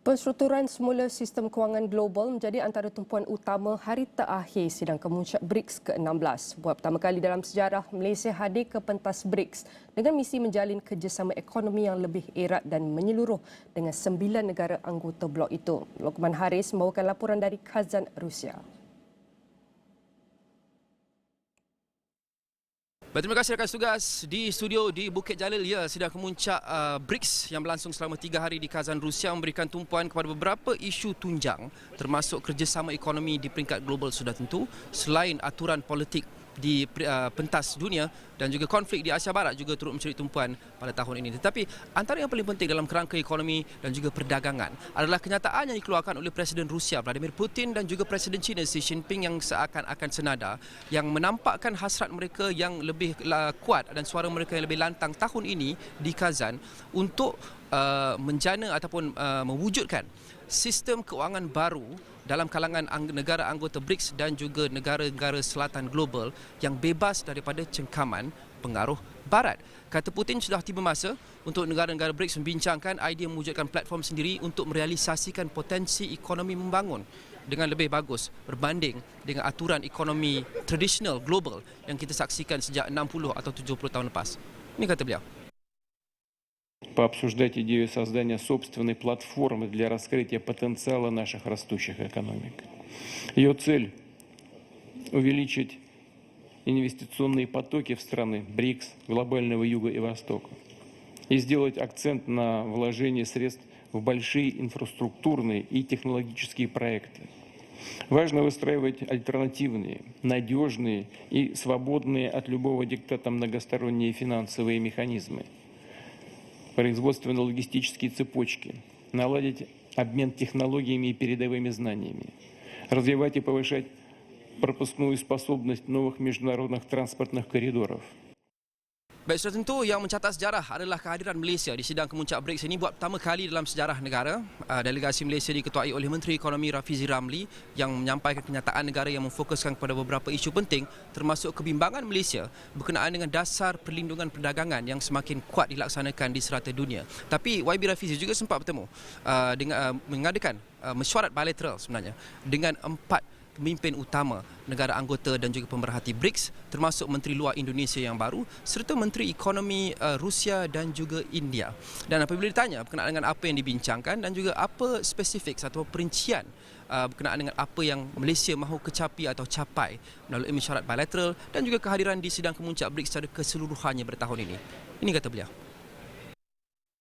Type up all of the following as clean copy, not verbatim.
Penstrukturan semula sistem kewangan global menjadi antara tumpuan utama hari terakhir sidang kemuncak BRICS ke-16. Buat pertama kali dalam sejarah, Malaysia hadir ke pentas BRICS dengan misi menjalin kerjasama ekonomi yang lebih erat dan menyeluruh dengan 9 negara anggota blok itu. Lokman Haris membawakan laporan dari Kazan, Rusia. Terima kasih rakan tugas di studio di Bukit Jalil. Ya, sidang kemuncak BRICS yang berlangsung selama 3 hari di Kazan, Rusia memberikan tumpuan kepada beberapa isu tunjang termasuk kerjasama ekonomi di peringkat global sudah tentu, selain aturan politik di pentas dunia dan juga konflik di Asia Barat juga turut mencuri tumpuan pada tahun ini. Tetapi antara yang paling penting dalam kerangka ekonomi dan juga perdagangan adalah kenyataan yang dikeluarkan oleh Presiden Rusia Vladimir Putin dan juga Presiden China Xi Jinping yang seakan-akan senada, yang menampakkan hasrat mereka yang lebih kuat dan suara mereka yang lebih lantang tahun ini di Kazan untuk menjana ataupun mewujudkan sistem kewangan baru dalam kalangan negara anggota BRICS dan juga negara-negara selatan global yang bebas daripada cengkaman pengaruh Barat. Kata Putin, sudah tiba masa untuk negara-negara BRICS membincangkan idea mewujudkan platform sendiri untuk merealisasikan potensi ekonomi membangun dengan lebih bagus berbanding dengan aturan ekonomi tradisional global yang kita saksikan sejak 60 atau 70 tahun lepas. Ini kata beliau. Пообсуждать идею создания собственной платформы для раскрытия потенциала наших растущих экономик. Ее цель – увеличить инвестиционные потоки в страны БРИКС, глобального юга и востока, и сделать акцент на вложении средств в большие инфраструктурные и технологические проекты. Важно выстраивать альтернативные, надежные и свободные от любого диктата многосторонние финансовые механизмы, производственно-логистические цепочки, наладить обмен технологиями и передовыми знаниями, развивать и повышать пропускную способность новых международных транспортных коридоров. Baik, sudah tentu yang mencatat sejarah adalah kehadiran Malaysia di sidang kemuncak BRICS ini buat pertama kali dalam sejarah negara. Delegasi Malaysia diketuai oleh Menteri Ekonomi Rafizi Ramli yang menyampaikan kenyataan negara yang memfokuskan kepada beberapa isu penting termasuk kebimbangan Malaysia berkenaan dengan dasar perlindungan perdagangan yang semakin kuat dilaksanakan di serata dunia. Tapi YB Rafizi juga sempat bertemu dengan mengadakan mesyuarat bilateral sebenarnya dengan 4 pemimpin utama negara anggota dan juga pemerhati BRICS, termasuk Menteri Luar Indonesia yang baru serta Menteri Ekonomi Rusia dan juga India. Dan apabila ditanya berkenaan dengan apa yang dibincangkan dan juga apa spesifik atau perincian berkenaan dengan apa yang Malaysia mahu kecapi atau capai melalui mesyuarat bilateral dan juga kehadiran di sidang kemuncak BRICS secara keseluruhannya pada tahun ini. Ini kata beliau.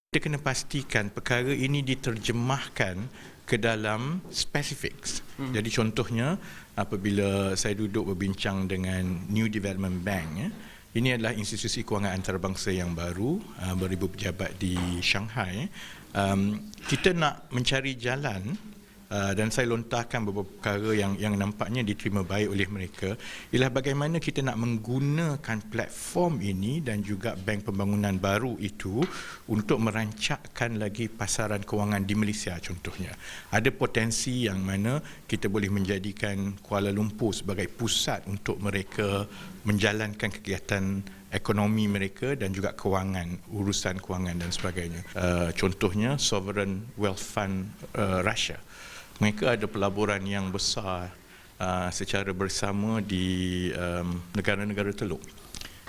Kita kena pastikan perkara ini diterjemahkan ke dalam specifics. Jadi contohnya apabila saya duduk berbincang dengan New Development Bank, ini adalah institusi kewangan antarabangsa yang baru, beribu pejabat di Shanghai. Kita nak mencari jalan dan saya lontarkan beberapa perkara yang nampaknya diterima baik oleh mereka, ialah bagaimana kita nak menggunakan platform ini dan juga bank pembangunan baru itu untuk merancakkan lagi pasaran kewangan di Malaysia contohnya. Ada potensi yang mana kita boleh menjadikan Kuala Lumpur sebagai pusat untuk mereka menjalankan kegiatan ekonomi mereka dan juga kewangan, urusan kewangan dan sebagainya. Contohnya Sovereign Wealth Fund Russia. Mereka ada pelaburan yang besar secara bersama di negara-negara teluk.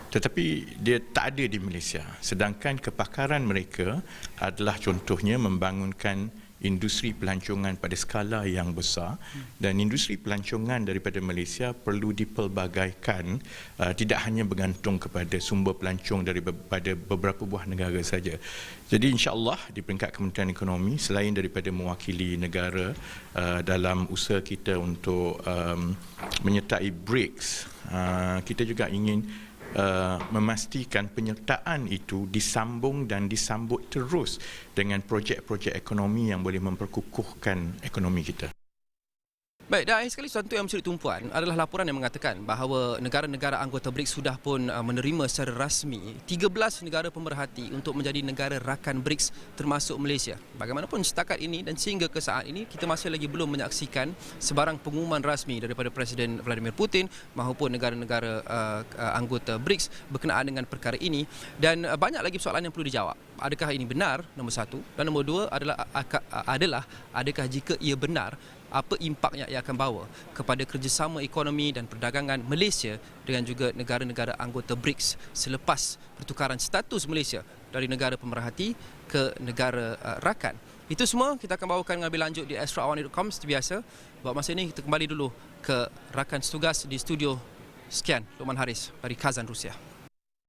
Tetapi dia tak ada di Malaysia. Sedangkan kepakaran mereka adalah contohnya membangunkan industri pelancongan pada skala yang besar, dan industri pelancongan daripada Malaysia perlu dipelbagaikan, tidak hanya bergantung kepada sumber pelancong daripada beberapa buah negara saja. Jadi insya-Allah di peringkat Kementerian Ekonomi, selain daripada mewakili negara dalam usaha kita untuk menyertai BRICS, kita juga ingin memastikan penyertaan itu disambung dan disambut terus dengan projek-projek ekonomi yang boleh memperkukuhkan ekonomi kita. Baik, dan akhir sekali satu yang mencuri tumpuan adalah laporan yang mengatakan bahawa negara-negara anggota BRICS sudah pun menerima secara rasmi 13 negara pemerhati untuk menjadi negara rakan BRICS termasuk Malaysia. Bagaimanapun setakat ini dan sehingga ke saat ini kita masih lagi belum menyaksikan sebarang pengumuman rasmi daripada Presiden Vladimir Putin maupun negara-negara anggota BRICS berkenaan dengan perkara ini, dan banyak lagi soalan yang perlu dijawab. adakah ini benar, nombor satu, dan nombor dua adalah adakah jika ia benar, apa impaknya ia akan bawa kepada kerjasama ekonomi dan perdagangan Malaysia dengan juga negara-negara anggota BRICS selepas pertukaran status Malaysia dari negara pemerhati ke negara rakan. Itu semua kita akan bawakan lebih lanjut di extraordinary.com seperti biasa. Buat masa ini kita kembali dulu ke rakan tugas di studio. Sekian, Luqman Haris dari Kazan, Rusia.